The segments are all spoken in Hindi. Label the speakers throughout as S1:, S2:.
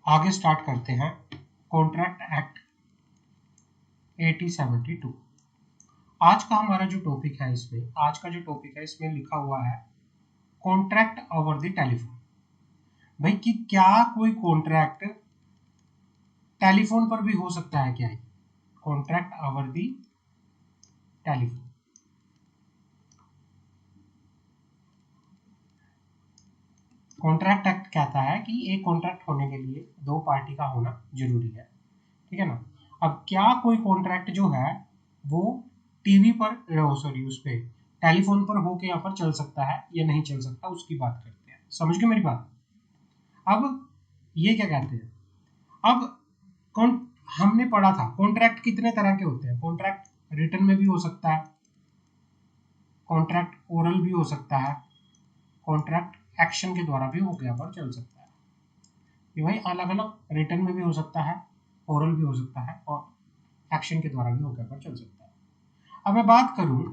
S1: आगे स्टार्ट करते हैं कॉन्ट्रैक्ट एक्ट 1872। आज का हमारा जो टॉपिक है इसमें लिखा हुआ है कॉन्ट्रैक्ट ओवर द टेलीफोन। भाई कि क्या कोई कॉन्ट्रैक्ट टेलीफोन पर भी हो सकता है क्या? Contract over the telephone. Contract act कहता है कि एक कॉन्ट्रैक्ट होने के लिए दो पार्टी का होना जरूरी है, ठीक है ना। अब क्या कोई कॉन्ट्रैक्ट जो है वो टीवी पर सॉरी उस पे टेलीफोन पर होके यहाँ पर चल सकता है या नहीं चल सकता, उसकी बात करते हैं। समझ गए मेरी बात? अब ये क्या कहते हैं, अब कौन हमने पढ़ा था कॉन्ट्रैक्ट कितने तरह के होते हैं। कॉन्ट्रैक्ट रिटन में भी हो सकता है, कॉन्ट्रैक्ट ओरल भी हो सकता है, कॉन्ट्रैक्ट एक्शन के द्वारा भी होके यहाँ पर चल सकता है। ये भाई अलग अलग रिटन में भी हो सकता है, ओरल भी हो सकता है और एक्शन के द्वारा भी होकर पर चल सकता है। अब मैं बात करूं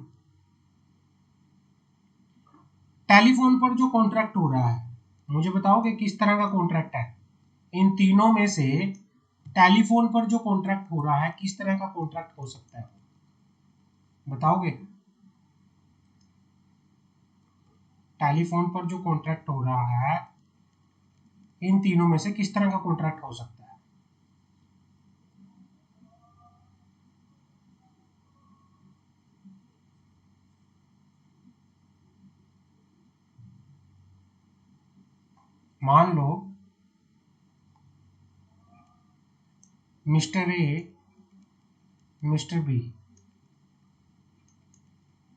S1: टेलीफोन पर जो कॉन्ट्रैक्ट हो रहा है, मुझे बताओ कि किस तरह का कॉन्ट्रैक्ट है। इन तीनों में से टेलीफोन पर जो कॉन्ट्रैक्ट हो रहा है किस तरह का कॉन्ट्रैक्ट हो सकता है, बताओगे? टेलीफोन पर जो कॉन्ट्रैक्ट हो रहा है इन तीनों में से किस तरह का कॉन्ट्रैक्ट हो सकता है? मान लो mister A mister B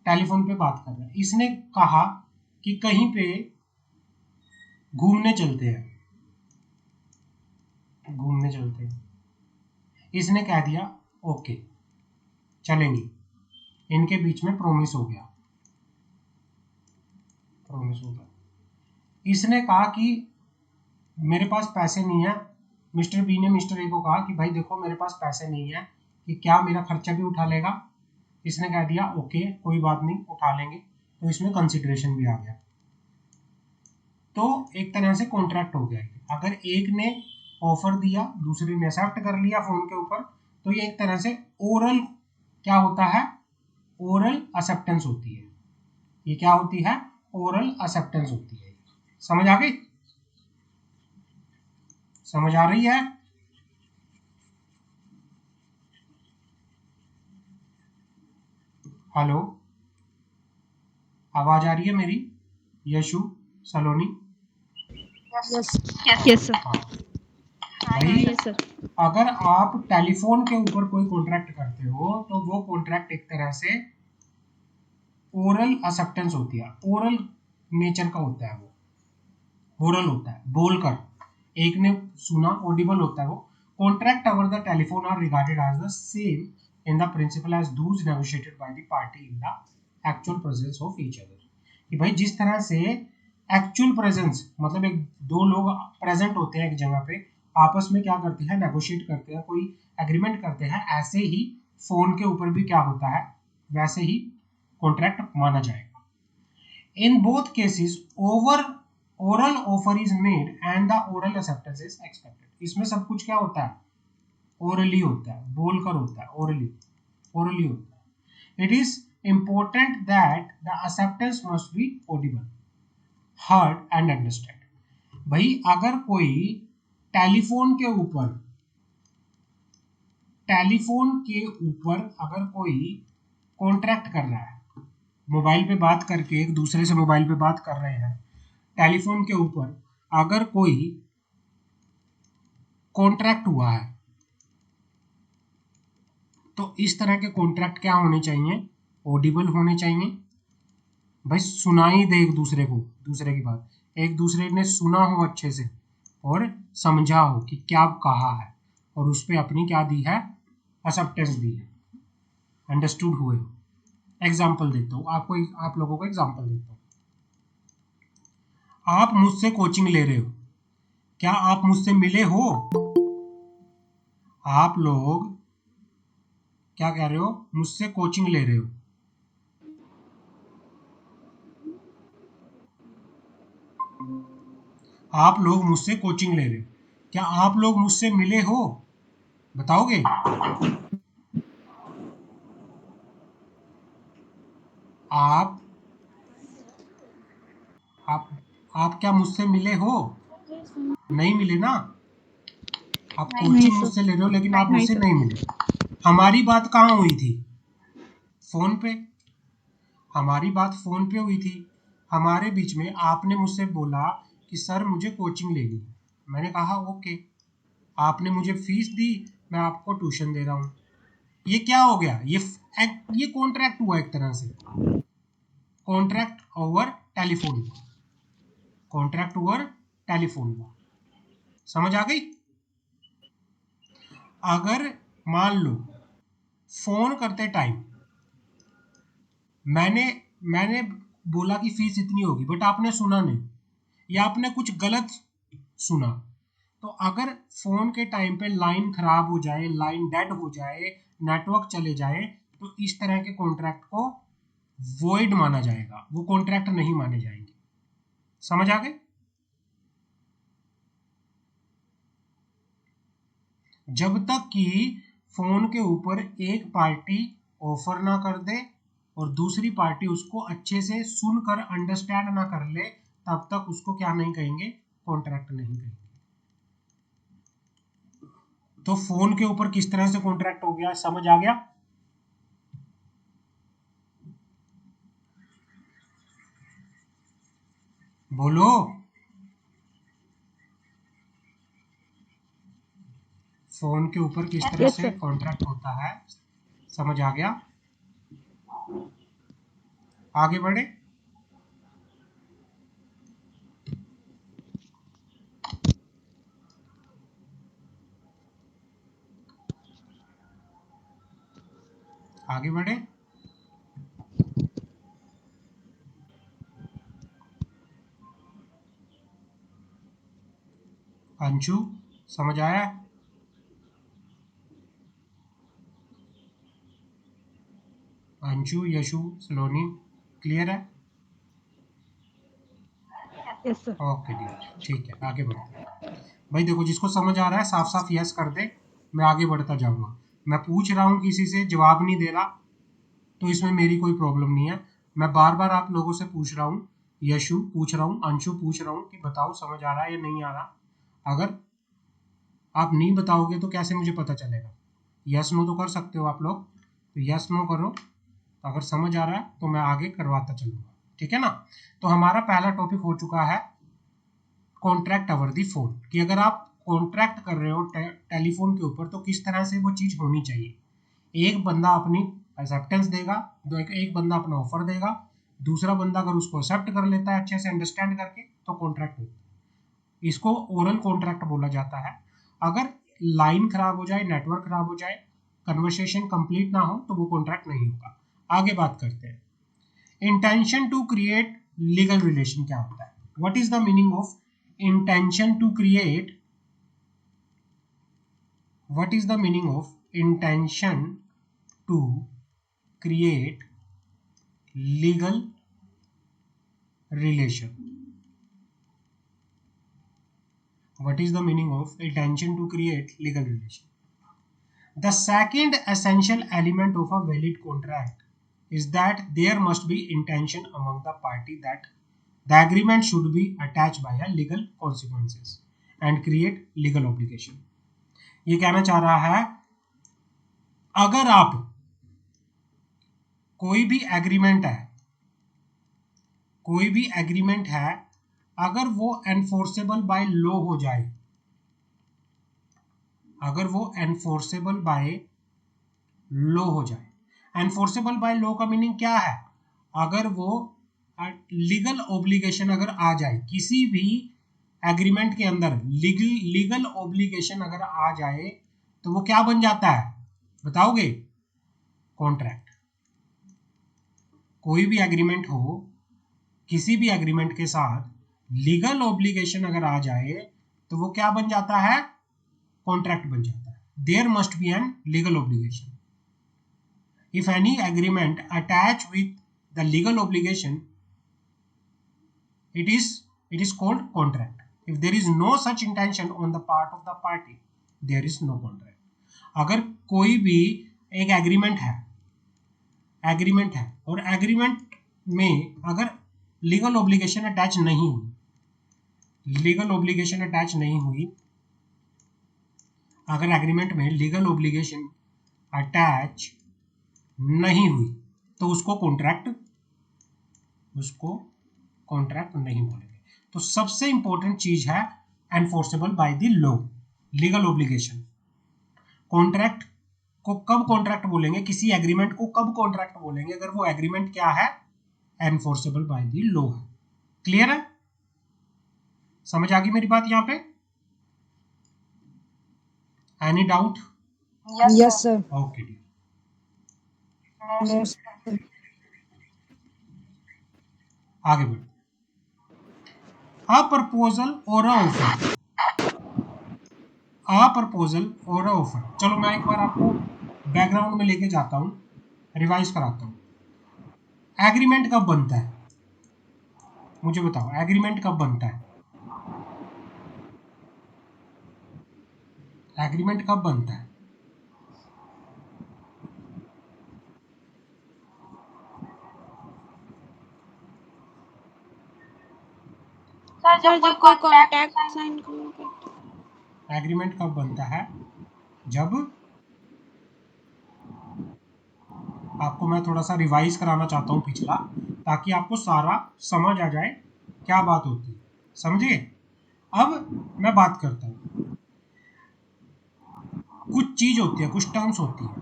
S1: telephone पे बात कर रहे हैं। इसने कहा कि कहीं पे घूमने चलते हैं, इसने कह दिया ओके चलेंगे। इनके बीच में प्रॉमिस हो गया। इसने कहा कि मेरे पास पैसे नहीं है। मिस्टर बी ने मिस्टर ए को कहा कि भाई देखो मेरे पास पैसे नहीं है, कि क्या मेरा खर्चा भी उठा लेगा? इसने कह दिया ओके कोई बात नहीं उठा लेंगे। तो इसमें कंसिडरेशन भी आ गया, तो एक तरह से कॉन्ट्रैक्ट हो गया। अगर एक ने ऑफर दिया दूसरे ने एक्सेप्ट कर लिया फोन के ऊपर, तो ये एक तरह से ओरल क्या होता है, ओरल एक्सेप्टेंस होती है। ये क्या होती है? ओरल एक्सेप्टेंस होती है। समझ आ गई? समझ आ रही है? हेलो, आवाज आ रही है मेरी? Yashu Saloni?
S2: Yes yes sir.
S1: हाँ भाई,
S2: यस सर।
S1: अगर आप टेलीफोन के ऊपर कोई कॉन्ट्रैक्ट करते हो तो वो कॉन्ट्रैक्ट एक तरह से ओरल एक्सेप्टेंस होती है। ओरल नेचर का होता है, वो ओरल होता है, बोलकर एक ने सुना, ऑडिबल होता है वो। Contract over the telephone are regarded as the same in the principle as those negotiated by the party in the actual presence of each other. कि भाई जिस तरह से एक्चुअल प्रेजेंस मतलब एक दो लोग प्रेजेंट होते हैं एक जगह पे, आपस में क्या करते हैं, नेगोशिएट करते हैं, कोई एग्रीमेंट करते हैं, ऐसे ही फोन के ऊपर भी क्या होता है, वैसे ही कॉन्ट्रैक्ट माना जाएगा। In both cases oral offer is made and the oral acceptance is expected. इसमें सब कुछ क्या होता है, ओरली होता है, बोलकर होता है, ओरली होता है। It is important that the acceptance must be audible, heard and understood। भाई अगर कोई टेलीफोन के ऊपर अगर कोई कॉन्ट्रैक्ट कर रहा है, मोबाइल पे बात करके एक दूसरे से मोबाइल पे बात कर रहे हैं, टेलीफोन के ऊपर अगर कोई कॉन्ट्रैक्ट हुआ है, तो इस तरह के कॉन्ट्रैक्ट क्या होने चाहिए, ऑडिबल होने चाहिए। भाई सुनाई दे एक दूसरे को, दूसरे की बात एक दूसरे ने सुना हो अच्छे से और समझा हो कि क्या कहा है, और उस पर अपनी क्या दी है, एक्सेप्टेंस दी है, अंडरस्टूड हुए हो। एग्जाम्पल देता हूँ आपको, आप लोगों को एग्जाम्पल देता हूँ। आप मुझसे कोचिंग ले रहे हो, क्या आप मुझसे मिले हो? आप लोग क्या कह रहे हो, मुझसे कोचिंग ले रहे हो। आप लोग मुझसे कोचिंग ले रहे हो, क्या आप लोग मुझसे मिले हो? बताओगे? आप आप आप क्या मुझसे मिले हो? नहीं मिले ना? आप
S2: नहीं
S1: कोचिंग
S2: सर।
S1: मुझसे ले रहे हो लेकिन आप
S2: नहीं
S1: मुझसे
S2: सर।
S1: नहीं मिले। हमारी बात कहाँ हुई थी? फोन पे। हमारी बात फोन पे हुई थी। हमारे बीच में आपने मुझसे बोला कि सर मुझे कोचिंग लेनी है। मैंने कहा ओके। आपने मुझे फीस दी, मैं आपको ट्यूशन दे रहा हूँ। ये क्या हो गया? ये कॉन्ट्रैक्ट हुआ एक तरह से। कॉन्ट्रैक्ट ओवर टेलीफोन हुआ। कॉन्ट्रैक्ट ओवर टेलीफोन हुआ। समझ आ गई? अगर मान लो फोन करते टाइम मैंने मैंने बोला कि फीस इतनी होगी, बट आपने सुना नहीं या आपने कुछ गलत सुना, तो अगर फोन के टाइम पे लाइन खराब हो जाए, लाइन डेड हो जाए, नेटवर्क चले जाए, तो इस तरह के कॉन्ट्रैक्ट को वॉइड माना जाएगा, वो कॉन्ट्रैक्ट नहीं माने जाएंगे। समझ आ गए? जब तक कि फोन के ऊपर एक पार्टी ऑफर ना कर दे और दूसरी पार्टी उसको अच्छे से सुनकर अंडरस्टैंड ना कर ले, तब तक उसको क्या नहीं कहेंगे? कॉन्ट्रैक्ट नहीं कहेंगे। तो फोन के ऊपर किस तरह से कॉन्ट्रैक्ट हो गया, समझ आ गया? बोलो। फोन के ऊपर किस तरह
S2: यस
S1: से
S2: सर।
S1: कॉन्ट्रैक्ट होता है, समझ आ गया? आगे बढ़े। आगे बढ़े। अंशु, समझ आया? अंशु, यशु, सलोनी, क्लियर है?
S2: Yes sir.
S1: ओके ठीक है, आगे बढ़ते हैं। भाई देखो, जिसको समझ आ रहा है साफ साफ यस कर दे, मैं आगे बढ़ता जाऊंगा। मैं पूछ रहा हूँ, किसी से जवाब नहीं दे रहा, तो इसमें मेरी कोई प्रॉब्लम नहीं है। मैं बार बार आप लोगों से पूछ रहा हूँ, यशु पूछ रहा हूँ, अंशु पूछ रहा हूँ कि बताओ समझ आ रहा है या नहीं आ रहा। अगर आप नहीं बताओगे तो कैसे मुझे पता चलेगा? यस नो तो कर सकते हो आप लोग, तो यस नो करो। अगर समझ आ रहा है तो मैं आगे करवाता चलूंगा, ठीक है ना? तो हमारा पहला टॉपिक हो चुका है कॉन्ट्रैक्ट ओवर दी फोन, कि अगर आप कॉन्ट्रैक्ट कर रहे हो टेलीफोन के ऊपर तो किस तरह से वो चीज़ होनी चाहिए। एक बंदा अपनी एक्सेप्टेंस देगा, एक बंदा अपना ऑफर देगा, दूसरा बंदा अगर उसको एक्सेप्ट कर लेता है अच्छे से अंडरस्टैंड करके, तो कॉन्ट्रैक्ट होता है। इसको ओरल कॉन्ट्रैक्ट बोला जाता है। अगर लाइन खराब हो जाए, नेटवर्क खराब हो जाए, कन्वर्सेशन कंप्लीट ना हो, तो वो कॉन्ट्रैक्ट नहीं होगा। आगे बात करते हैं, intention to create legal relation क्या होता है? What is the meaning of intention to create? What is the meaning of intention to create legal relation? What is the meaning of intention to create legal relation? The second essential element of a valid contract is that there must be intention among the party that the agreement should be attached by a legal consequences and create legal obligation. ये कहना चाह रहा है, अगर आप कोई भी एग्रीमेंट है, कोई भी एग्रीमेंट है, अगर वो एनफोर्सेबल बाय लॉ हो जाए, अगर वो एनफोर्सेबल बाय लॉ हो जाए। एनफोर्सेबल बाय लॉ का मीनिंग क्या है? अगर वो लीगल ऑब्लिगेशन अगर आ जाए, किसी भी एग्रीमेंट के अंदर लीगल ऑब्लिगेशन अगर आ जाए, तो वो क्या बन जाता है, बताओगे? कॉन्ट्रैक्ट। कोई भी एग्रीमेंट हो, किसी भी एग्रीमेंट के साथ लीगल ऑब्लिगेशन अगर आ जाए, तो वो क्या बन जाता है? कॉन्ट्रैक्ट बन जाता है। There must be an legal obligation. If any agreement attach with the legal obligation, it is called contract. If there is no such intention on the part of the party there is no contract. अगर कोई भी एक एग्रीमेंट है और एग्रीमेंट में अगर लीगल ऑब्लिगेशन अटैच नहीं हुई, अगर एग्रीमेंट में लीगल ऑब्लिगेशन अटैच नहीं हुई तो उसको कॉन्ट्रैक्ट नहीं बोलेंगे। तो सबसे इंपॉर्टेंट चीज है enforceable by the law, legal obligation. Contract को कब कॉन्ट्रैक्ट बोलेंगे, किसी एग्रीमेंट को कब कॉन्ट्रैक्ट बोलेंगे, अगर वो एग्रीमेंट क्या है, एनफोर्सेबल बाय द लॉ है। क्लियर है? समझ आ गई मेरी बात यहां पे? Any doubt?
S2: Yes, sir.
S1: Okay dear.
S2: No, sir.
S1: आगे बढ़ो। अ प्रपोजल और अ ऑफर। चलो मैं एक बार आपको बैकग्राउंड में लेके जाता हूं, रिवाइज कराता हूं। एग्रीमेंट कब बनता है, मुझे बताओ, एग्रीमेंट कब बनता है? एग्रीमेंट कब बनता है?
S2: सर जब कोई कॉन्ट्रैक्ट साइन करता है।
S1: एग्रीमेंट कब बनता है? जब, आपको मैं थोड़ा सा रिवाइज कराना चाहता हूं पिछला, ताकि आपको सारा समझ आ जाए क्या बात होती है। समझिए? अब मैं बात करता हूं। कुछ चीज होती है, कुछ टर्म्स होती है।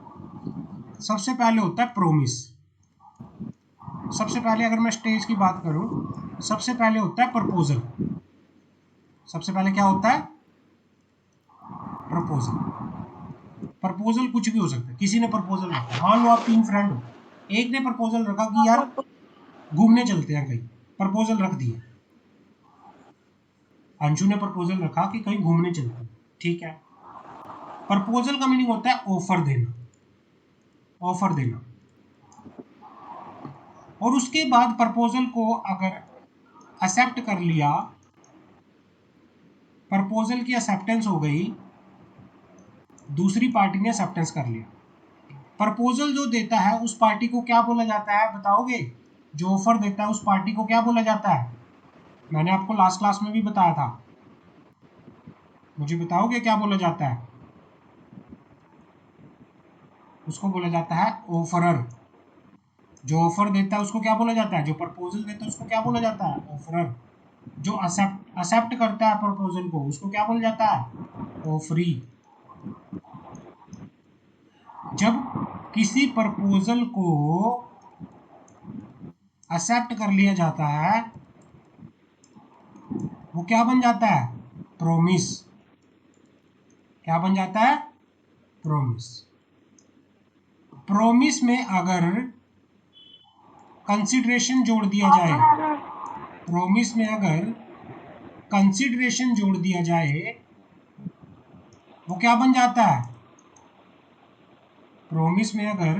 S1: सबसे पहले होता है प्रोमिस। सबसे पहले अगर मैं स्टेज की बात करूं, सबसे पहले होता है प्रपोजल। सबसे पहले क्या होता है? प्रपोजल। प्रपोजल कुछ भी हो सकता है, किसी ने प्रपोजल रखा, मान लो आप 3 फ्रेंड हो, एक ने प्रपोजल रखा कि यार घूमने चलते हैं कहीं, प्रपोजल रख दिया। अंशु ने प्रपोजल रखा कि कहीं घूमने चलते हैं, ठीक है। प्रपोजल का मीनिंग होता है ऑफर देना, ऑफर देना। और उसके बाद प्रपोजल को अगर एक्सेप्ट कर लिया, प्रपोजल की एक्सेप्टेंस हो गई, दूसरी पार्टी ने एक्सेप्टेंस कर लिया। प्रपोजल जो देता है उस पार्टी को क्या बोला जाता है, बताओगे? जो ऑफर देता है उस पार्टी को क्या बोला जाता है? मैंने आपको लास्ट क्लास में भी बताया था, मुझे बताओगे क्या बोला जाता है? उसको बोला जाता है ऑफरर। जो ऑफर देता है उसको क्या बोला जाता है? जो प्रपोजल देता है उसको क्या बोला जाता है? ऑफरर। जो एक्सेप्ट करता है प्रपोजल को उसको क्या बोला जाता है? ऑफरी। जब किसी प्रपोजल को एक्सेप्ट कर लिया जाता है वो क्या बन जाता है? प्रोमिस। क्या बन जाता है? प्रोमिस। प्रोमिस में अगर कंसिडरेशन जोड़ दिया जाए, प्रोमिस में अगर कंसिडरेशन जोड़ दिया जाए वो क्या बन जाता है? प्रोमिस में अगर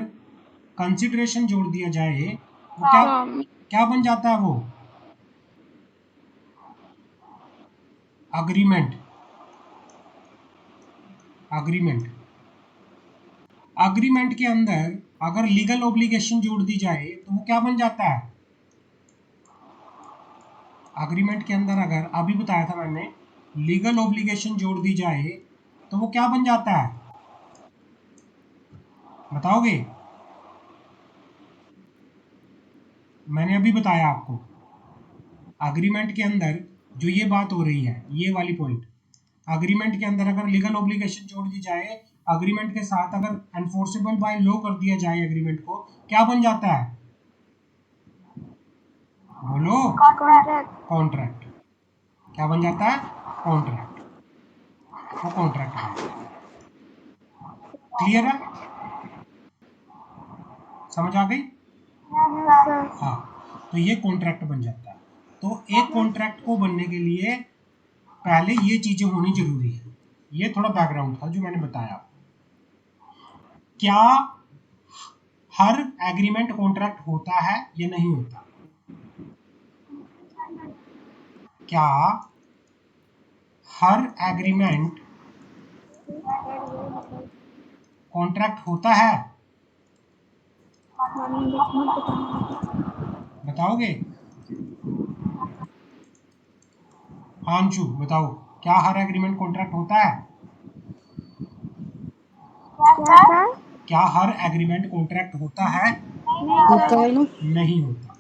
S1: कंसिडरेशन जोड़ दिया जाए वो क्या बन जाता है? वो अग्रीमेंट। अग्रीमेंट। अग्रीमेंट के अंदर अगर लीगल ऑब्लिगेशन जोड़ दी जाए तो वो क्या बन जाता है? अग्रीमेंट के अंदर अगर, अभी बताया था मैंने, लीगल ऑब्लिगेशन जोड़ दी जाए तो वो क्या बन जाता है? बताओगे? मैंने अभी बताया आपको, अग्रीमेंट के अंदर जो ये बात हो रही है, ये वाली पॉइंट, अग्रीमेंट के अंदर अगर लीगल ऑब्लिगेशन जोड़ दी जाए, अग्रीमेंट के साथ अगर एनफोर्सेबल बाय लॉ कर दिया जाए एग्रीमेंट को, क्या बन जाता है? बोलो। कॉन्ट्रैक्ट। क्या बन जाता है? कॉन्ट्रैक्ट। वो कॉन्ट्रैक्ट बन जाता है। क्लियर है? समझ आ गई? हाँ, तो ये कॉन्ट्रैक्ट बन जाता है। तो एक कॉन्ट्रैक्ट को बनने के लिए पहले ये चीजें होनी जरूरी है। ये थोड़ा बैकग्राउंड था जो मैंने बताया। क्या हर एग्रीमेंट कॉन्ट्रैक्ट होता है या नहीं होता? क्या हर एग्रीमेंट कॉन्ट्रैक्ट होता है? बताओगे? आंशु बताओ, क्या हर एग्रीमेंट कॉन्ट्रैक्ट होता है? क्या हर एग्रीमेंट कॉन्ट्रैक्ट होता है?
S2: होता है ना?
S1: नहीं होता।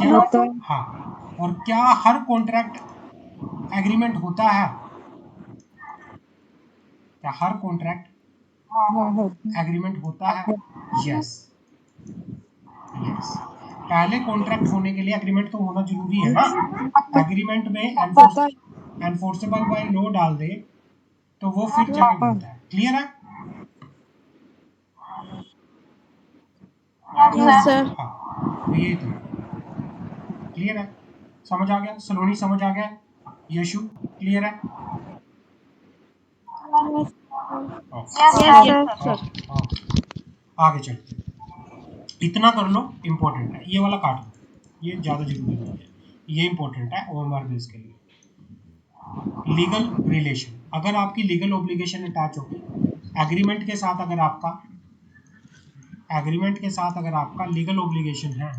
S2: होता है।
S1: हाँ, और क्या हर कॉन्ट्रैक्ट एग्रीमेंट होता है? क्या हर कॉन्ट्रैक्ट
S2: हाँ होता
S1: एग्रीमेंट होता है?
S2: है।
S1: Yes, yes. पहले कॉन्ट्रैक्ट होने के लिए एग्रीमेंट तो होना जरूरी है ना। एग्रीमेंट में
S2: पता है।
S1: एनफोर्सेबल बाय लॉ डाल दे तो वो फिर जाके
S2: हाँ।
S1: बनता है। क्लियर है?
S2: Yes sir.
S1: हाँ, तो ये था। क्लियर है? समझ आ गया? सलोनी समझ आ गया? यशु क्लियर है?
S2: Yes sir.
S1: आगे चलते हैं। इतना कर लो, इंपॉर्टेंट है। ये वाला काट दो, ये ज़्यादा जरूरी नहीं है। ये इंपॉर्टेंट है ओएमआर बेस के लिए। लीगल रिलेशन, अगर आपकी लीगल ऑब्लिगेशन अटैच होगी एग्रीमेंट के साथ, अगर आपका लीगल ऑब्लिगेशन है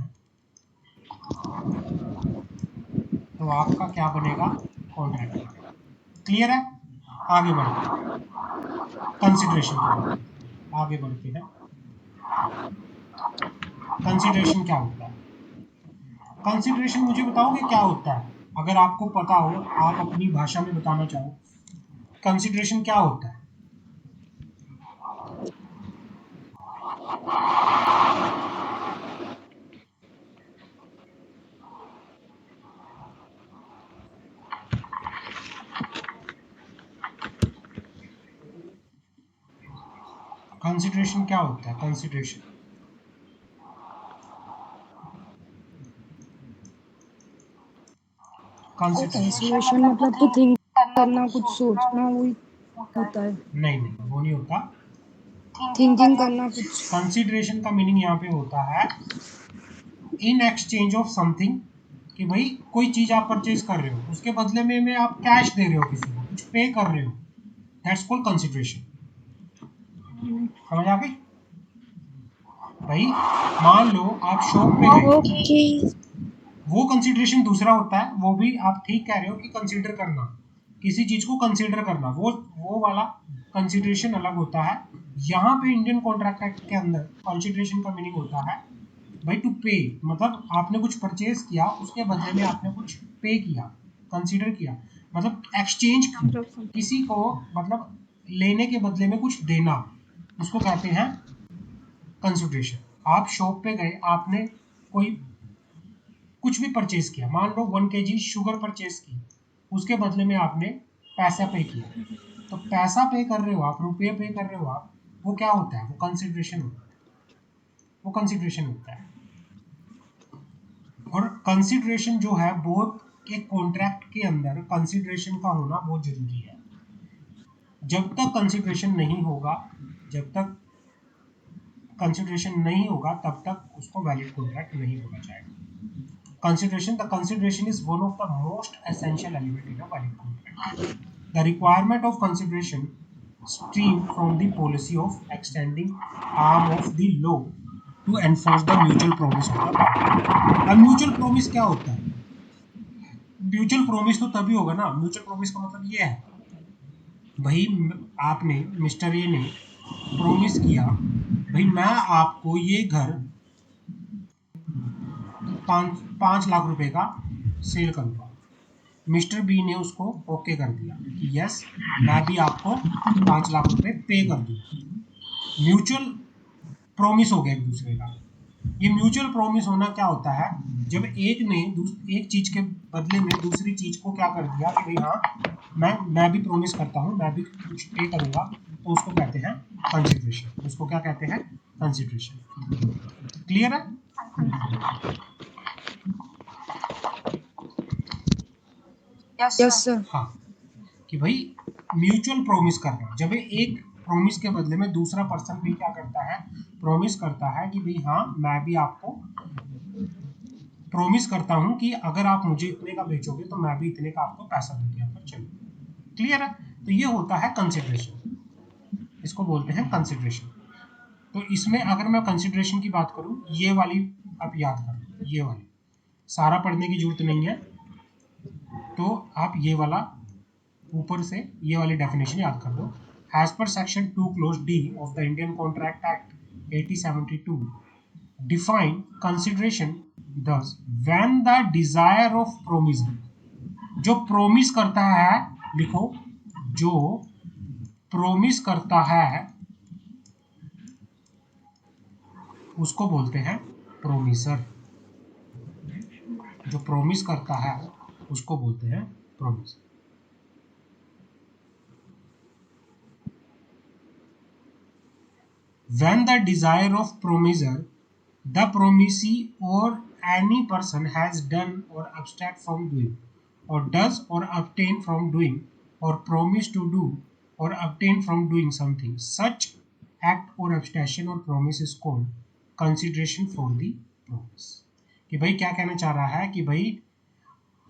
S1: तो आपका क्या बनेगा? कॉन्ट्रैक्ट बनेगा। क्लियर है? आगे बढ़ते, कंसिडरेशन की बात करते हैं। आगे बढ़ते हैं। कंसिडरेशन क्या होता है? कंसिडरेशन मुझे बताओगे क्या होता है? अगर आपको पता हो, आप अपनी भाषा में बताना चाहो, कंसिडरेशन क्या होता है? कंसिडरेशन क्या होता है? कंसिडरेशन कंसिडरेशन
S2: कंसिडरेशन मतलब तो थिंक करना, कुछ सोचना, वही होता है।
S1: नहीं नहीं, वो नहीं होता।
S2: थिंकिंग करना कुछ।
S1: कंसिडरेशन का मीनिंग यहाँ पे होता है इन एक्सचेंज ऑफ समथिंग, कि भाई कोई चीज आप परचेज कर रहे हो, उसके बदले में आप कैश दे रहे हो, किसी को कुछ पे कर रहे हो, दैट्स कॉल्ड कंसिडरेशन। समझ आ गई? भाई मान लो आप शॉप पे गए,
S2: ओके।
S1: वो कंसिडरेशन दूसरा होता है। वो भी आप ठीक कह रहे हो कि कंसीडर करना, किसी चीज को कंसीडर करना, वो वाला कंसिडरेशन अलग होता है। यहाँ पे इंडियन कॉन्ट्रैक्ट एक्ट के अंदर कंसिडरेशन का मीनिंग होता है भाई टू पे, मतलब आपने कुछ परचेज किया, उसके बदले में आपने कुछ पे किया, कंसीडर किया, मतलब एक्सचेंज किसी को, मतलब लेने के बदले में कुछ देना, उसको कहते हैं कंसिडरेशन। आप शॉप पे गए, आपने कोई कुछ भी परचेज किया, मान लो 1 kg शुगर परचेज की, उसके बदले में आपने पैसा पे किया, तो पैसा पे कर रहे हो आप, रुपये पे कर रहे हो आप, वो क्या होता है? वो कंसिडरेशन होता है। वो कंसिडरेशन होता है। और कंसिडरेशन जो है, बोथ एक कॉन्ट्रैक्ट के अंदर कंसिडरेशन का होना बहुत जरूरी है। जब तक कंसिडरेशन नहीं होगा, जब तक कंसिडरेशन नहीं होगा, तब तक उसको वैलिड कॉन्ट्रैक्ट नहीं बोला जाएगा। The consideration is one of the most essential element in a valid contract. The requirement of consideration stem from the policy of extending arm of the law to enforce the mutual promise of the party. अब म्यूचुअल प्रोमिस क्या होता है? म्यूचुअल प्रोमिस तो तभी होगा ना, म्यूचुअल प्रोमिस का मतलब ये है भाई, आपने मिस्टर ए ने प्रोमिस किया भाई मैं आपको ये घर 5 लाख रुपए का सेल करूंगा। मिस्टर बी ने उसको ओके कर दिया कि यस, मैं भी आपको 5 लाख रुपए पे कर दूंगा। म्यूचुअल प्रोमिस हो गया एक दूसरे का। ये म्यूचुअल प्रोमिस होना क्या होता है? जब एक ने एक चीज के बदले में दूसरी चीज को क्या कर दिया कि भाई हाँ, मैं भी प्रोमिस करता हूँ, मैं भी कुछ पे करूंगा, तो उसको कहते हैं कंसिडरेशन। उसको क्या कहते हैं? कंसिडरेशन। क्लियर है?
S2: Yes sir.
S1: हाँ, कि भाई म्यूचुअल प्रोमिस करना, जब एक प्रोमिस के बदले में दूसरा पर्सन भी क्या करता है? प्रोमिस करता है कि भाई हाँ, मैं भी आपको प्रोमिस करता हूं कि अगर आप मुझे इतने का बेचोगे तो मैं भी इतने का आपको पैसा दूंगी आपका। चलो क्लियर है। तो ये होता है कंसिडरेशन, इसको बोलते हैं कंसिडरेशन। तो इसमें अगर मैं कंसिडरेशन की बात करूं, ये वाली आप याद कर लो, ये वाली सारा पढ़ने की जरूरत नहीं है, तो आप ये वाला ऊपर से ये वाली डेफिनेशन याद कर लो। As per section 2 clause D of the Indian contract act 1872 define consideration thus when the desire of promisor, जो प्रोमिस करता है, लिखो, जो प्रोमिस करता है उसको बोलते हैं प्रोमिसर। जो प्रोमिस करता है उसको बोलते हैं promisor. when the desire of promisor, the promisee or any person has done or abstained from doing or does or abstain from doing or promise to do or abstain from doing something, such act or abstention or promise is called consideration for the promise। कि भाई क्या कहना चाह रहा है कि भाई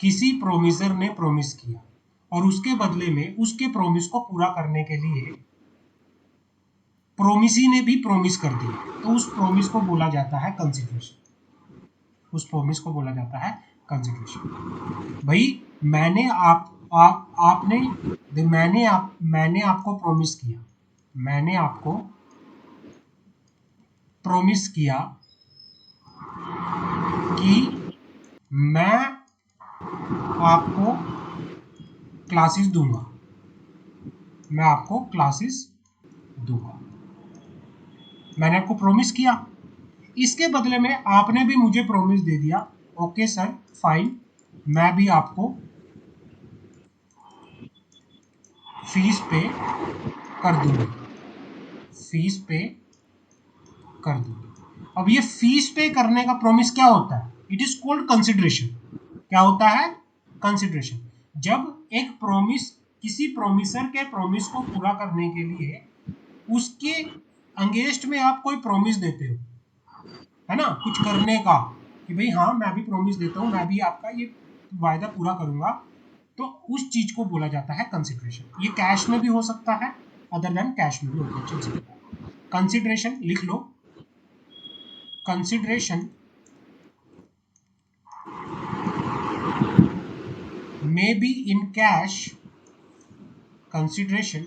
S1: किसी प्रोमिसर ने प्रोमिस किया और उसके बदले में उसके प्रोमिस को पूरा करने के लिए प्रोमिसी ने भी प्रोमिस कर दिया, तो उस प्रोमिस को बोला जाता है कंसिडरेशन। उस प्रोमिस को बोला जाता है कंसिडरेशन। भाई मैंने आपने मैंने आपको प्रोमिस किया, मैंने आपको प्रोमिस किया कि मैं आपको क्लासेस दूंगा, मैं आपको क्लासेस दूंगा, मैंने आपको प्रोमिस किया, इसके बदले में आपने भी मुझे प्रोमिस दे दिया, ओके सर फाइन, मैं भी आपको फीस पे कर दूंगी, फीस पे कर दूंगी। अब ये फीस पे करने का प्रोमिस क्या होता है? It is called consideration. क्या होता है? कंसिडरेशन। जब एक प्रोमिस, किसी प्रोमिसर के प्रोमिस को पूरा करने के लिए उसके अंगेंस्ट में आप कोई प्रोमिस देते हो, है ना, कुछ करने का, कि भाई हाँ मैं भी प्रोमिस देता हूँ, मैं भी आपका ये वायदा पूरा करूंगा, तो उस चीज को बोला जाता है कंसिडरेशन। ये कैश में भी हो सकता है, अदर देन कैश में भी होता है, चल सकता है। कंसिडरेशन लिख लो, consideration may be in cash, consideration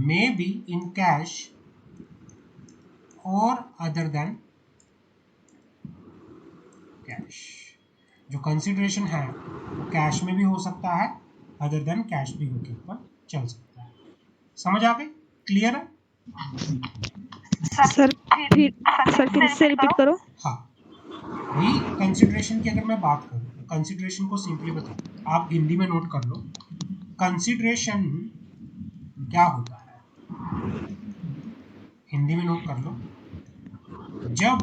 S1: may be in cash or other than cash। जो कंसिडरेशन है वो कैश में भी हो सकता है, अदर देन कैश भी होके ऊपर चल सकता है। समझ आ गई? क्लियर है?
S2: सर फिर से रिपीट करो।
S1: हाँ, वही कंसिडरेशन की अगर मैं बात करूँ, कंसिडरेशन को सिंपली बताओ, आप हिंदी में नोट कर लो। कंसिडरेशन क्या होता है, हिंदी में नोट कर लो। जब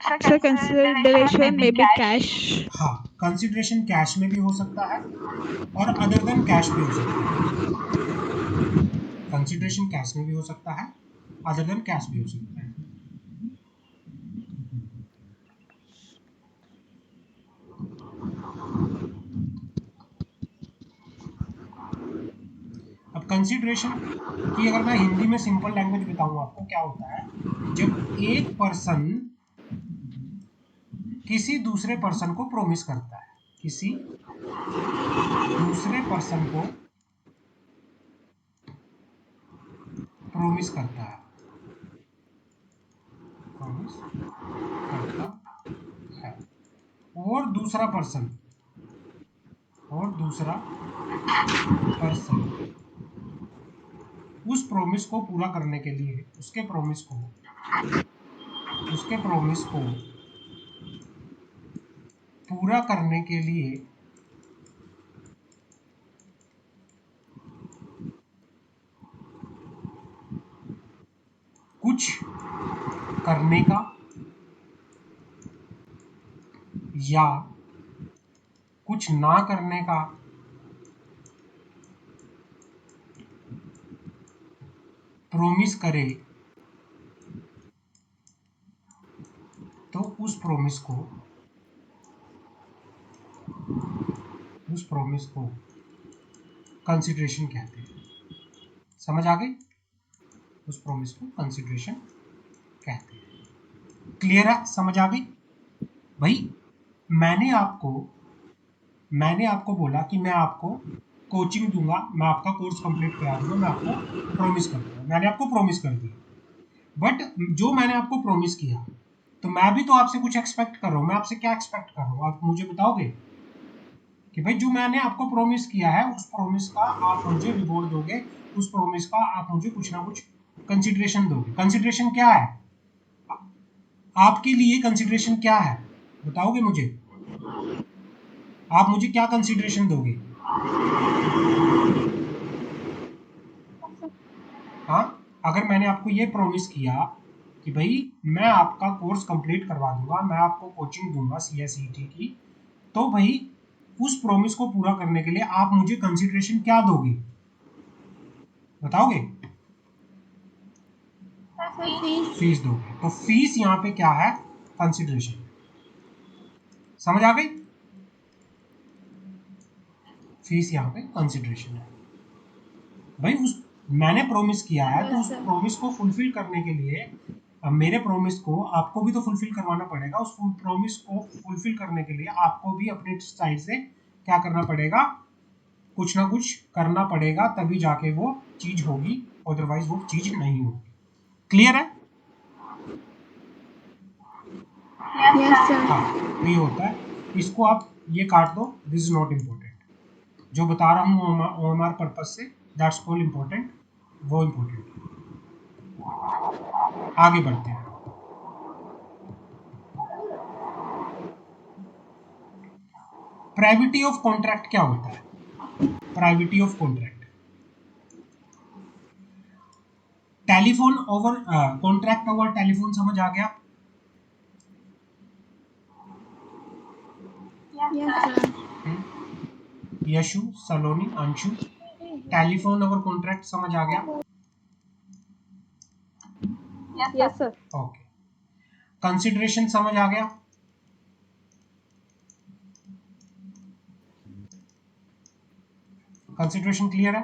S2: सर कंसिडरेशन में बी कैश।
S1: हाँ, कंसिडरेशन कैश में भी हो सकता है और अदर देन कैश भी हो सकता है। कंसिडरेशन कैश में भी हो सकता है, अदर देन कैश भी हो सकता है। अब कंसिडरेशन की अगर मैं हिंदी में सिंपल लैंग्वेज बताऊं आपको, क्या होता है, जब एक पर्सन किसी दूसरे पर्सन को प्रोमिस करता है, किसी दूसरे पर्सन को प्रोमिस करता है, प्रोमिस करता है, और दूसरा पर्सन उस प्रोमिस को पूरा करने के लिए उसके प्रोमिस को पूरा करने के लिए कुछ करने का या कुछ ना करने का प्रोमिस करे, तो उस प्रोमिस को कंसिडरेशन कहते हैं। समझ आ गई? उस प्रोमिस को कंसिडरेशन कहते हैं। क्लियर है? समझ आ गई? भाई मैंने आपको बोला कि मैं आपको कोचिंग दूंगा, मैं आपका कोर्स कंप्लीट करा दूंगा, मैं आपको प्रॉमिस कर दूंगा। मैंने आपको प्रॉमिस कर दिया, बट जो मैंने आपको प्रॉमिस किया तो मैं भी तो आपसे कुछ एक्सपेक्ट कर रहा हूँ। मैं आपसे क्या एक्सपेक्ट कर रहा हूँ, आप मुझे बताओगे कि भाई जो मैंने आपको प्रॉमिस किया है उस प्रॉमिस का आप मुझे रिवॉर्ड दोगे, उस प्रॉमिस का आप मुझे कुछ ना कुछ कंसिडरेशन दोगे। कंसिडरेशन क्या है आपके लिए? कंसिडरेशन क्या है बताओगे मुझे? आप मुझे क्या कंसिडरेशन दोगे? हाँ, अगर मैंने आपको ये प्रॉमिस किया कि भाई मैं आपका कोर्स कंप्लीट करवा दूंगा, मैं आपको कोचिंग दूंगा CSET की, तो भाई उस प्रॉमिस को पूरा करने के लिए आप मुझे कंसिडरेशन क्या दोगे बताओगे? फीस दोगे। तो फीस यहाँ पे क्या है? कंसिडरेशन। समझ आ गई? फीस यहाँ पे कंसिडरेशन है। भाई उस मैंने प्रॉमिस किया है तो उस प्रॉमिस को फुलफिल करने के लिए अब मेरे प्रॉमिस को आपको भी तो फुलफिल करवाना पड़ेगा। उस प्रॉमिस को फुलफिल करने के लिए आपको भी अपने साइड से क्या करना पड़ेगा? कुछ ना कुछ करना पड़ेगा, तभी जाके वो चीज होगी, अदरवाइज वो चीज नहीं होगी। क्लियर है?
S2: Yes sir.
S1: हाँ, तो ये होता है। इसको आप ये काट दो, दिस इज नॉट इम्पोर्टेंट। जो बता रहा हूँ OMR पर्पज से, दैट्स कॉल इम्पोर्टेंट, वो इम्पोर्टेंट। आगे बढ़ते हैं। प्राइविटी ऑफ कॉन्ट्रैक्ट क्या होता है? Privity of contract, telephone over contract over telephone, समझ आ गया?
S2: Yes sir.
S1: Yashu, Saloni, Anshu, telephone over contract समझ आ गया?
S2: Yes sir.
S1: ओके। कंसिडरेशन समझ आ गया? कंसिडरेशन क्लियर है?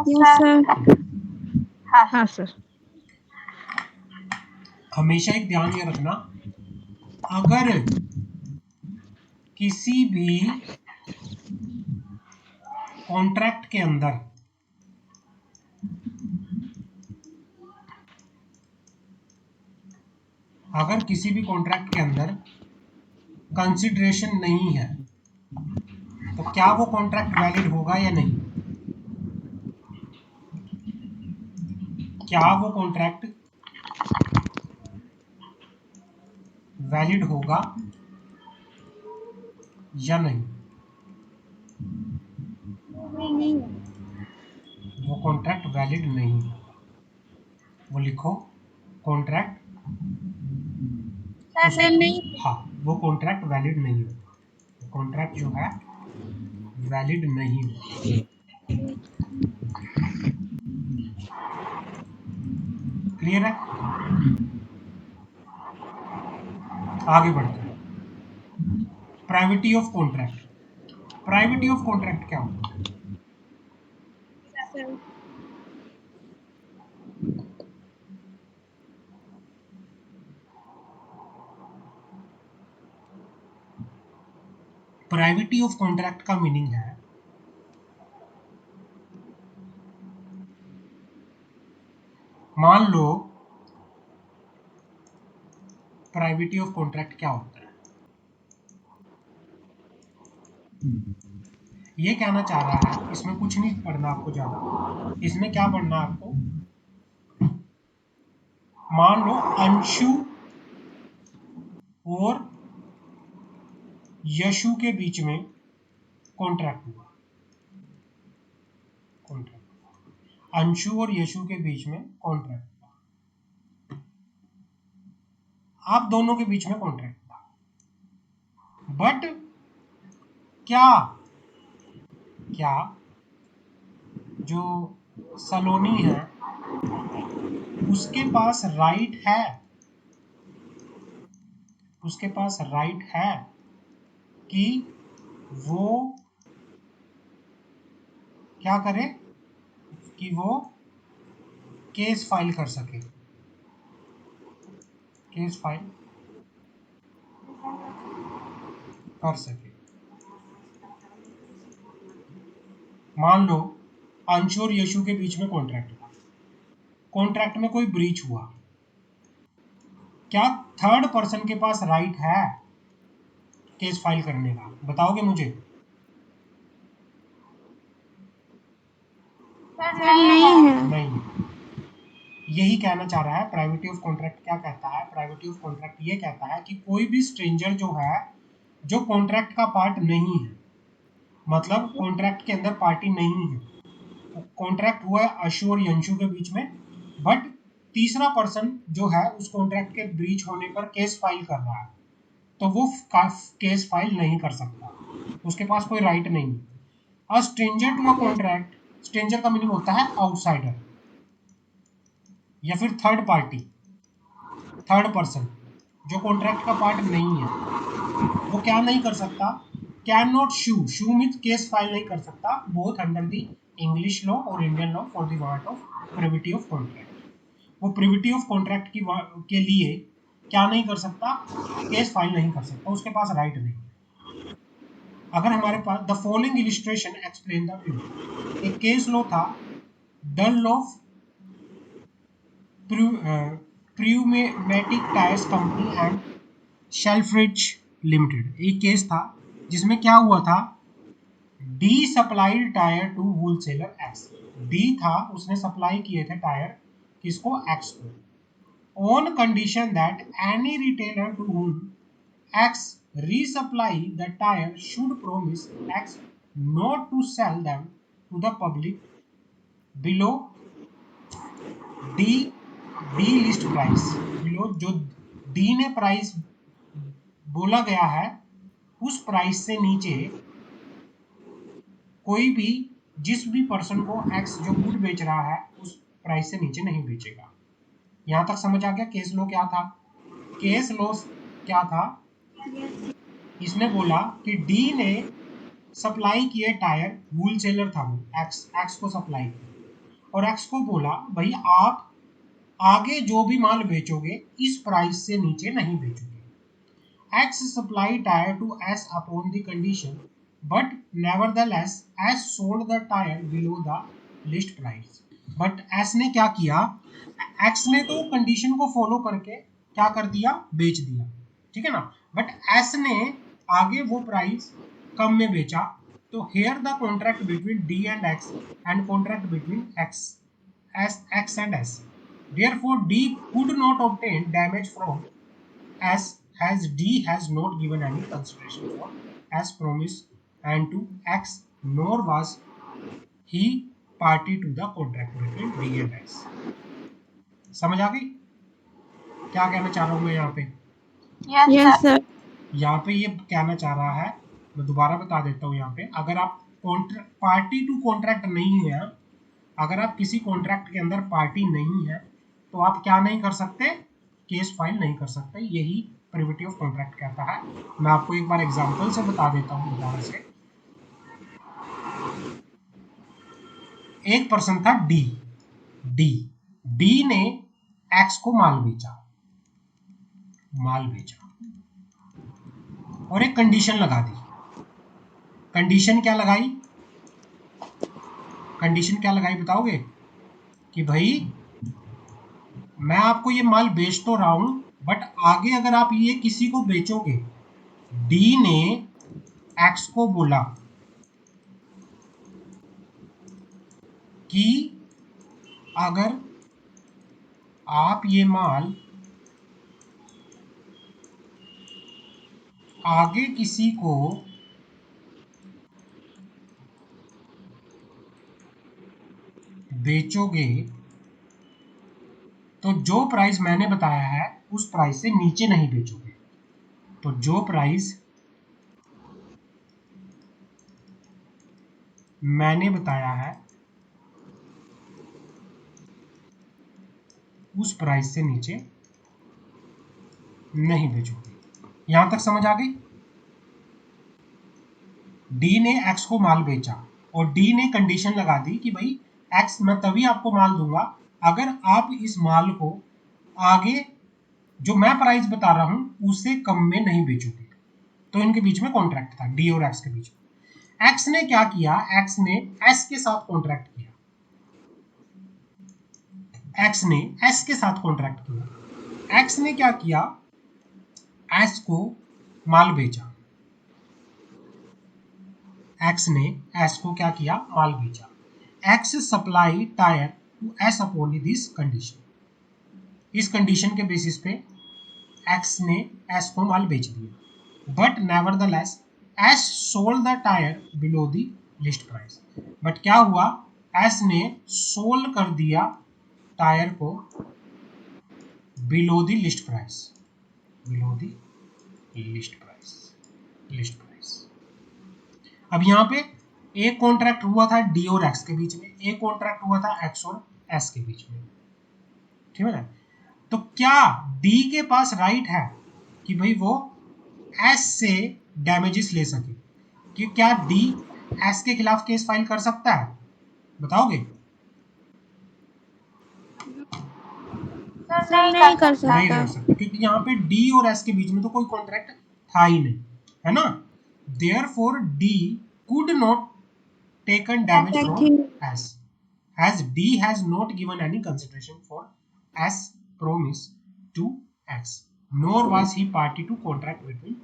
S2: Yes sir. हाँ सर।
S1: हमेशा एक ध्यान ये रखना, अगर किसी भी कॉन्ट्रैक्ट के अंदर कंसिडरेशन नहीं है तो क्या वो कॉन्ट्रैक्ट वैलिड होगा या नहीं? क्या वो कॉन्ट्रैक्ट वैलिड होगा या नहीं? वो कॉन्ट्रैक्ट वैलिड नहीं होगा। वो लिखो, कॉन्ट्रैक्ट हाँ, वो कॉन्ट्रैक्ट वैलिड नहीं होगा। कॉन्ट्रैक्ट जो है वैलिड नहीं होगा। क्लियर है? आगे बढ़ते हैं। Privity of contract, प्राइविटी of contract क्या होता है? प्राइविटी ऑफ कॉन्ट्रैक्ट का मीनिंग है, मान लो प्राइविटी ऑफ कॉन्ट्रैक्ट क्या होता है? ये कहना चाह रहा है, इसमें कुछ नहीं पढ़ना आपको ज्यादा, इसमें क्या पढ़ना है आपको? मान लो अंशु और यशु के बीच में कॉन्ट्रैक्ट हुआ, कॉन्ट्रैक्ट अंशु और यशु के बीच में कॉन्ट्रैक्ट हुआ, आप दोनों के बीच में कॉन्ट्रैक्ट था, बट क्या क्या जो सलोनी है, उसके पास राइट है, उसके पास राइट है कि वो क्या करे, कि वो केस फाइल कर सके, केस फाइल कर सके। मान लो अंशु और यशु के बीच में कॉन्ट्रैक्ट था, कॉन्ट्रैक्ट में कोई ब्रीच हुआ, क्या थर्ड पर्सन के पास राइट है केस फाइल करने का? बताओगे मुझे?
S2: नहीं है।
S1: नहीं। यही कहना चाह रहा है प्राइवेटी ऑफ कॉन्ट्रैक्ट। क्या कहता है प्राइवेटी ऑफ कॉन्ट्रैक्ट? ये कहता है कि कोई भी स्ट्रेंजर जो है, जो कॉन्ट्रैक्ट का पार्ट नहीं है, मतलब कॉन्ट्रैक्ट के अंदर पार्टी नहीं है, कॉन्ट्रैक्ट हुआ है अशु और यंशु के बीच में, बट तीसरा पर्सन जो है उस कॉन्ट्रैक्ट के ब्रीच होने पर केस फाइल कर रहा है, तो वो केस फाइल नहीं कर सकता, उसके पास कोई राइट नहीं है। A stranger to a contract, stranger का मीनिंग होता है आउटसाइडर या फिर थर्ड पार्टी, थर्ड पर्सन जो कॉन्ट्रैक्ट का पार्ट नहीं है, वो क्या नहीं कर सकता? Can not sue, sue means case file नहीं कर सकता, both under the English law और Indian law for the want of privity of contract. वो प्रिविटी ऑफ कॉन्ट्रैक्ट की के लिए क्या नहीं कर सकता? केस फाइल नहीं कर सकता, उसके पास राइट नहीं। अगर हमारे पास the following illustration explain the view, एक केस लॉ था, Dunlop pneumatic tyres company and Selfridge limited, एक केस था जिसमें क्या हुआ था, D supplied tyre to wholesaler X, D था उसने सप्लाई किए थे टायर किसको? एक्स को, on condition that any retailer to whom X resupply the tire should promise X not to sell them to the public below D list price, below जो D ने प्राइस बोला गया है उस प्राइस से नीचे कोई भी, जिस भी पर्सन को X जो गुड बेच रहा है उस प्राइस से नीचे नहीं बेचेगा। यहां तक समझ आ गया? केस लो क्या था? केस लो क्या था? इसने बोला कि डी ने सप्लाई किए टायर, होलसेलर था वो, एक्स को सप्लाई किया और एक्स को बोला भाई आप आगे जो भी माल बेचोगे इस प्राइस से नीचे नहीं बेचोगे। X supply tyre to S upon the condition but nevertheless S sold the tyre below the list price. But S ने क्या किया? एक्स ने तो कंडीशन को फॉलो करके क्या कर दिया? बेच दिया, ठीक है ना। बट एस ने आगे वो प्राइस कम में बेचा, तो here the contract between D and X and contract between X and S, therefore D could not obtain damage from S as D has not given any consideration for as promised and to X, nor was he party to the contract between D and X। समझ आ गई क्या कहना चाह रहा हूँ मैं यहाँ पे?
S2: Yes sir.
S1: यहाँ पे ये कहना चाह रहा है, मैं दोबारा बता देता हूँ यहाँ पे, अगर आप पार्टी टू कॉन्ट्रैक्ट नहीं है, अगर आप किसी कॉन्ट्रैक्ट के अंदर पार्टी नहीं है तो आप क्या नहीं कर सकते? केस फाइल नहीं कर सकते। यही प्रिविटी ऑफ कॉन्ट्रैक्ट कहता है। मैं आपको एक बार एग्जांपल से बता देता हूँ दोबारा से। एक पर्सन था डी, डी डी ने एक्स को माल बेचा और एक कंडीशन लगा दी। कंडीशन क्या लगाई? कंडीशन क्या लगाई बताओगे? कि भाई मैं आपको ये माल बेच तो रहा हूं बट आगे अगर आप ये किसी को बेचोगे, डी ने एक्स को बोला कि अगर आप ये माल आगे किसी को बेचोगे तो जो प्राइस मैंने बताया है उस प्राइस से नीचे नहीं बेचोगे। तो जो प्राइस मैंने बताया है उस प्राइस से नीचे नहीं बेचोगे। यहां तक समझ आ गई? डी ने एक्स को माल बेचा और डी ने कंडीशन लगा दी कि भाई एक्स मैं तभी आपको माल दूंगा अगर आप इस माल को आगे जो मैं प्राइस बता रहा हूं उससे कम में नहीं बेचोगे। तो इनके बीच में कॉन्ट्रैक्ट था, डी और एक्स के बीच में। एक्स ने क्या किया, एक्स ने एस के साथ कॉन्ट्रैक्ट किया, एक्स ने एस के साथ कॉन्ट्रैक्ट किया। एक्स ने क्या किया, एस को माल बेचा, एक्स ने एस को क्या किया, माल बेचा। X supply tyre to S upon this condition, इस कंडीशन के बेसिस पे एक्स ने एस को माल बेच दिया। But nevertheless S sold the tyre below the list price. But क्या हुआ, एस ने सोल्ड कर दिया टायर को below the list price, below the list price, list price. अब यहाँ पे एक कॉन्ट्रैक्ट हुआ था डी और एक्स के बीच में, एक कॉन्ट्रैक्ट हुआ था एक्स और एस के बीच में, ठीक है ना। तो क्या डी के पास राइट है कि भाई वो एस से डैमेजेस ले सके, कि क्या डी एस के खिलाफ केस फाइल कर सकता है, बताओगे?
S2: नहीं कर
S1: नहीं
S2: सकता।
S1: कर सकता, क्योंकि यहाँ पे डी और एस के बीच में तो कोई कॉन्ट्रैक्ट था ही नहीं, है ना। Therefore D could not taken damage from S as D has not given any consideration for S promise to X, nor was he party to contract between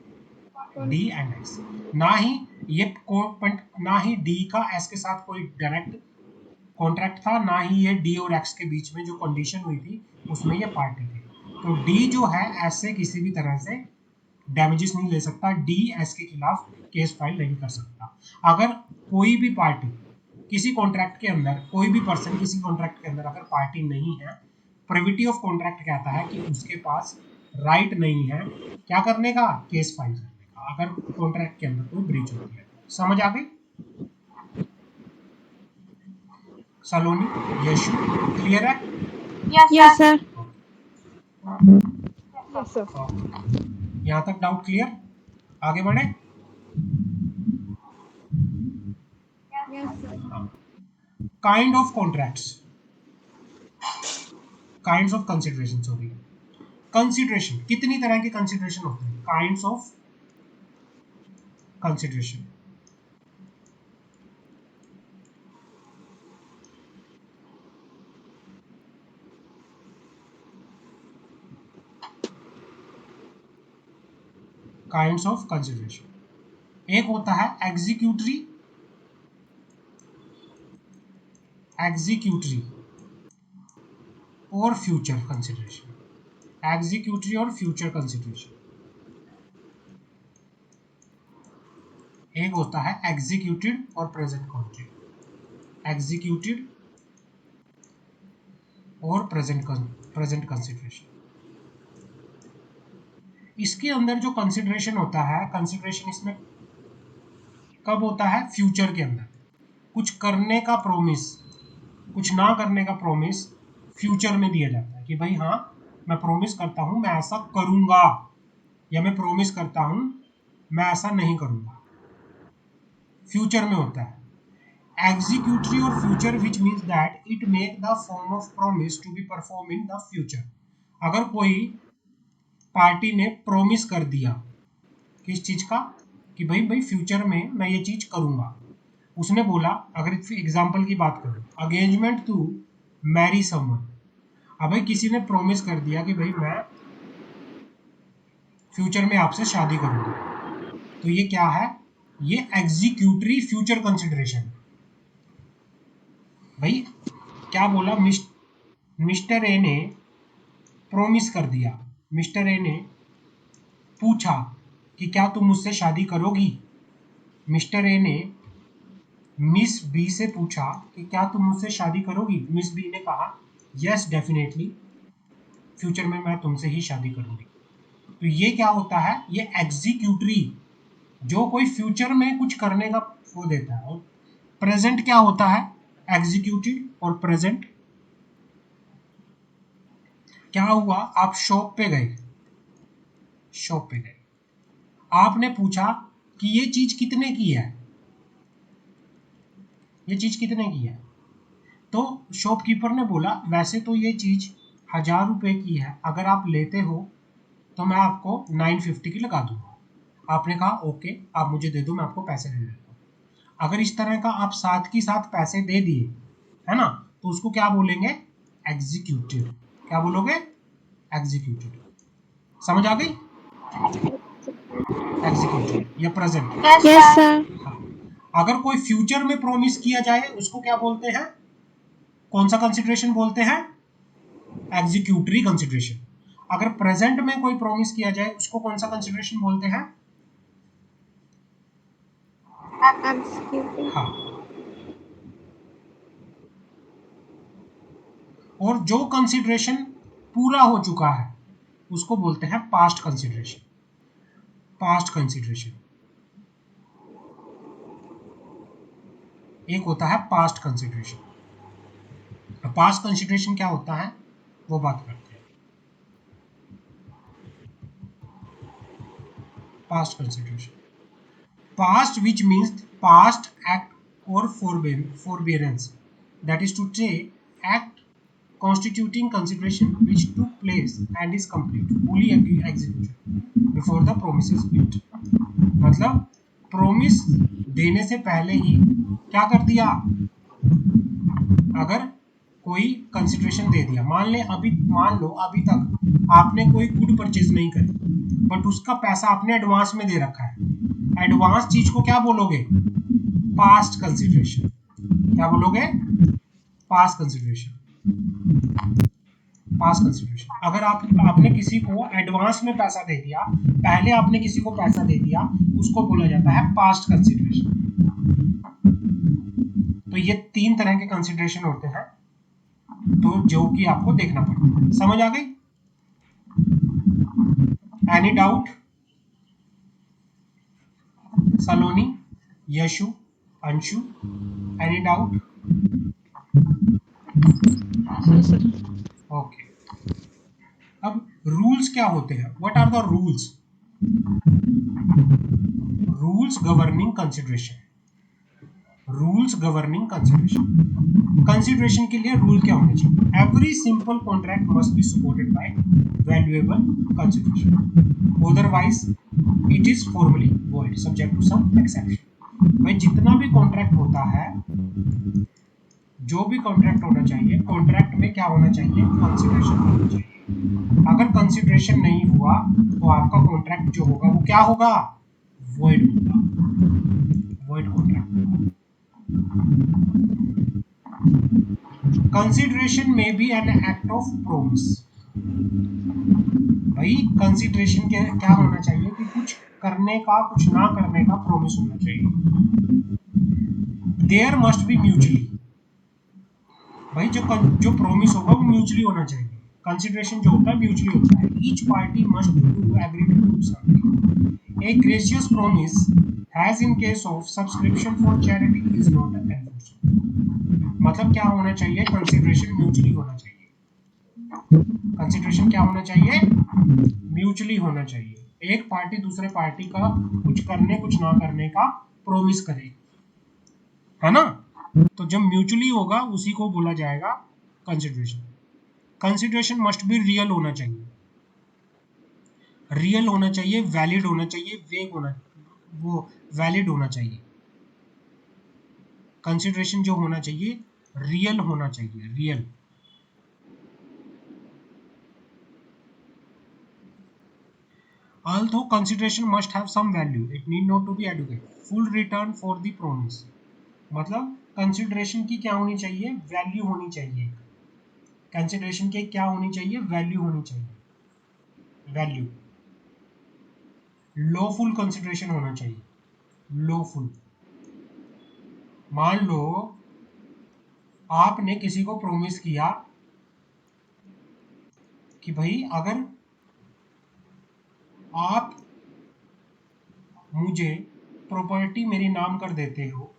S1: D and X। ना ही ये ना ही D का S के साथ कोई डायरेक्ट कॉन्ट्रैक्ट था, ना ही ये D और X के बीच में जो कंडीशन हुई थी उसमें ये पार्टी थी। तो D जो है S से किसी भी तरह से डैमेजेस नहीं ले सकता, D S के खिलाफ केस फाइल नहीं कर सकता। अगर कोई भी पार्टी किसी कॉन्ट्रैक्ट के अंदर, कोई भी पर्सन किसी कॉन्ट्रैक्ट के अंदर अगर पार्टी नहीं है, प्रिविटी ऑफ कॉन्ट्रैक्ट कहता है कि उसके पास राइट नहीं है क्या करने का, केस फाइल करने का, अगर कॉन्ट्रैक्ट के अंदर कोई ब्रीच होती है। समझ आ गई? सलोनी, यशु, क्लियर है?
S2: Yes sir.
S3: Yes sir.
S1: यहाँ तक डाउट क्लियर? आगे बढ़े?
S2: Yes sir.
S1: Kind of contracts, kinds of consideration, sorry consideration, कितनी तरह के कंसिडरेशन होते हैं, kinds of consideration. Kinds of consideration, एक होता है एग्जीक्यूटरी, एग्जीक्यूटरी और फ्यूचर कंसिडरेशन, एग्जीक्यूटरी और फ्यूचर कंसिडरेशन। एक होता है एग्जीक्यूटेड और प्रेजेंट कॉन्ट्रैक्ट, एग्जीक्यूटेड और प्रेजेंट कंसिडरेशन। इसके अंदर जो कंसिडरेशन होता है, कंसिडरेशन इसमें कब होता है, फ्यूचर के अंदर कुछ करने का प्रोमिस, कुछ ना करने का प्रोमिस फ्यूचर में दिया जाता है कि भाई हाँ मैं प्रोमिस करता हूं मैं ऐसा करूंगा, या मैं प्रोमिस करता हूं मैं ऐसा नहीं करूंगा, फ्यूचर में होता है। एग्जीक्यूटरी और future which means that it make the form of promise to be perform in the future. अगर कोई पार्टी ने प्रोमिस कर दिया किस चीज का, कि भाई भाई फ्यूचर में मैं ये चीज करूंगा, उसने बोला, अगर एग्जांपल की बात करूं, अगेंजमेंट टू मैरी समवन, अब भाई किसी ने प्रोमिस कर दिया कि भाई मैं फ्यूचर में आपसे शादी करूंगा, तो ये क्या है, ये एग्जीक्यूटरी फ्यूचर कंसिडरेशन। भाई क्या बोला, मिस्टर ए ने प्रोमिस कर दिया, मिस्टर ए ने पूछा कि क्या तुम मुझसे शादी करोगी, मिस्टर ए ने मिस बी से पूछा कि क्या तुम मुझसे शादी करोगी, मिस बी ने कहा यस डेफिनेटली, फ्यूचर में मैं तुमसे ही शादी करूंगी। तो ये क्या होता है, ये एग्जीक्यूटरी, जो कोई फ्यूचर में कुछ करने का वो देता है। और प्रेजेंट क्या होता है, एग्जीक्यूटेड और प्रेजेंट। क्या हुआ, आप शॉप पे गए, आपने पूछा कि ये चीज कितने की है, ये चीज कितने की है। तो शॉपकीपर ने बोला वैसे तो ये चीज 1000 रुपए की है, अगर आप लेते हो तो मैं आपको 950 की लगा दूंगा। आपने कहा ओके, आप मुझे दे दो, मैं आपको पैसे दे देता हूँ। अगर इस तरह का आप साथ की साथ पैसे दे दिए, है ना, तो उसको क्या बोलेंगे, एग्जीक्यूटेड। क्या बोलोगे, एग्जीक्यूटेड। समझ आ गई, एग्जीक्यूटेड या प्रेजेंट।
S2: Yes sir.
S1: हाँ। अगर कोई फ्यूचर में प्रॉमिस किया जाए उसको क्या बोलते हैं, कौन सा कंसिडरेशन बोलते हैं, एग्जीक्यूटरी कंसिडरेशन। अगर प्रेजेंट में कोई प्रॉमिस किया जाए उसको कौन सा कंसिडरेशन बोलते हैं, हाँ। और जो कंसिडरेशन पूरा हो चुका है उसको बोलते हैं पास्ट कंसिडरेशन, पास्ट कंसिडरेशन। एक होता है पास्ट कंसिडरेशन। पास्ट कंसिडरेशन क्या होता है वो बात करते हैं। Past consideration, past which means past act or forbearance, that is to say act constituting consideration which took place and is complete fully executed before the promise is made। मतलब promise देने से पहले ही क्या कर दिया, अगर कोई कंसिडरेशन दे दिया, मान लो अभी तक आपने कोई गुड परचेज नहीं करी बट उसका पैसा आपने एडवांस में दे रखा है। एडवांस चीज को क्या बोलोगे, पास्ट कंसिडरेशन। क्या बोलोगे, पास्ट कंसिडरेशन, पास्ट कंसिडरेशन। अगर आपने किसी को एडवांस में पैसा दे दिया, पहले आपने किसी को पैसा दे दिया, उसको बोला जाता है पास्ट कंसिडरेशन। तो ये 3 तरह के कंसिडरेशन होते हैं, तो जो कि आपको देखना पड़ेगा। समझ आ गई, any doubt, Saloni, Yashu, Anshu, any doubt, okay. अब रूल्स क्या होते हैं, what are the rules, rules governing consideration, rules governing consideration. Consideration के लिए रूल क्या होने चाहिए, every simple contract must be supported by valuable consideration, otherwise it is formally void subject to some exception. भाई जितना भी कॉन्ट्रैक्ट होता है, जो भी कॉन्ट्रैक्ट होना चाहिए, कॉन्ट्रैक्ट में क्या होना चाहिए, कंसिडरेशन होना चाहिए। अगर कंसिडरेशन नहीं हुआ तो आपका कॉन्ट्रैक्ट जो होगा वो क्या होगा, वॉइड होगा, वॉइड कॉन्ट्रैक्ट। कंसिडरेशन में be an act of promise. भाई कंसिडरेशन क्या होना चाहिए कि कुछ करने का, कुछ ना करने का प्रॉमिस होना चाहिए। देयर मस्ट बी म्यूचुअली, भाई जो प्रॉमिस होगा वो म्यूचुअली होना चाहिए। कंसिडरेशन जो होता है म्यूचुअली होता है। Each party must do agree to do something. A gracious promise has in case of subscription for charity is not enforceable. मतलब क्या होना चाहिए, कंसिडरेशन म्यूचुअली होना चाहिए। कंसिडरेशन क्या होना चाहिए, म्यूचुअली होना चाहिए। एक पार्टी दूसरे पार्टी का कुछ करने कुछ ना करने का प्रॉमिस करे, है ना, तो जब म्यूचुअली होगा उसी को बोला जाएगा consideration. Consideration must be real होना चाहिए, रियल होना चाहिए, वैलिड होना चाहिए, वेग होना, वो वैलिड होना चाहिए। कंसिडरेशन जो होना चाहिए रियल होना चाहिए, real. Although consideration must have some value, it need not to be adequate. Full return for the promise. मतलब कंसिडरेशन की क्या होनी चाहिए, वैल्यू होनी चाहिए। कंसिडरेशन की क्या होनी चाहिए, वैल्यू होनी चाहिए, वैल्यू। लॉफुल कंसिडरेशन होना चाहिए, लॉफुल। मान लो आपने किसी को प्रॉमिस किया कि भाई अगर आप मुझे प्रॉपर्टी मेरी नाम कर देते हो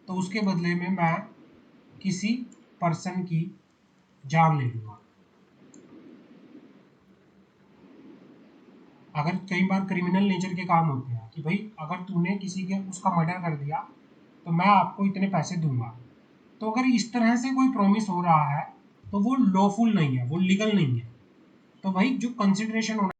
S1: तो उसके बदले में मैं किसी पर्सन की जान ले लूँगा। अगर कई बार क्रिमिनल नेचर के काम होते हैं कि भाई अगर तूने किसी के उसका मर्डर कर दिया तो मैं आपको इतने पैसे दूंगा, तो अगर इस तरह से कोई प्रॉमिस हो रहा है तो वो लॉफुल नहीं है, वो लीगल नहीं है। तो भाई जो कंसिडरेशन होना